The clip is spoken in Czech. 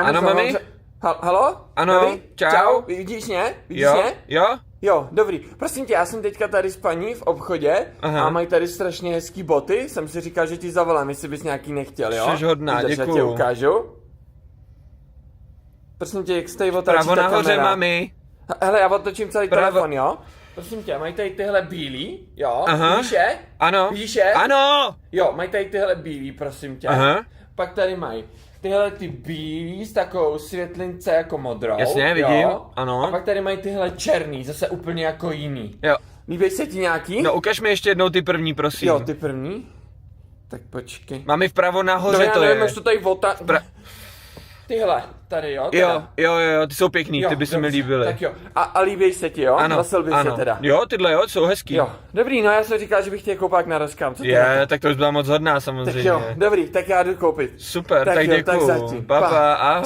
Ano, mami? Halo? Ano, Dobrý? čau. Vidíš mě? Vidíš Jo, mě? jo? Jo, dobrý. Prosím tě, já jsem teďka tady s paní v obchodě a mají tady strašně hezký boty. Jsem si říkal, že ti zavolám, jestli bys nějaký nechtěl, jo? Jsi hodná, Vydrž, já ti děkuju. ukážu. Prosím tě, jak stojí otáčí Pravo ta nahoře, kamera. mami. Hele, já otočím celý Pravo. telefon, jo? Prosím tě, mají tady tyhle bílý, jo? Aha. Vidíš je? Ano. Vidíš je? Ano. Jo, mají tady tyhle bílý, prosím tě. Aha. Pak tady mají tyhle ty bílý s takovou světlince jako modrou. Jasně, vidím, jo? ano. A pak tady mají tyhle černý, zase úplně jako jiný. Jo. Líbí se ti nějaký? No ukaž mi ještě jednou ty první, prosím. Jo, ty první? Tak počkej. Mami, vpravo nahoře No já to nevím, je. až to tady Tyhle, tady jo? Teda. Jo, ty jsou pěkný, Jo, ty by se mi dobře, líbily. Tak jo. A líbí se ti, jo? Ano, Nosil bys ano. je teda. Jo, tyhle jo, jsou hezký. Jo, dobrý, no já jsem říkal, že bych tě koupil na rozkám, co ty na Je, to? tak to už byla moc hodná Tak samozřejmě. jo, dobrý, tak já jdu koupit. Super, tak jo, tak děkuju. zatím. Papa, ahoj.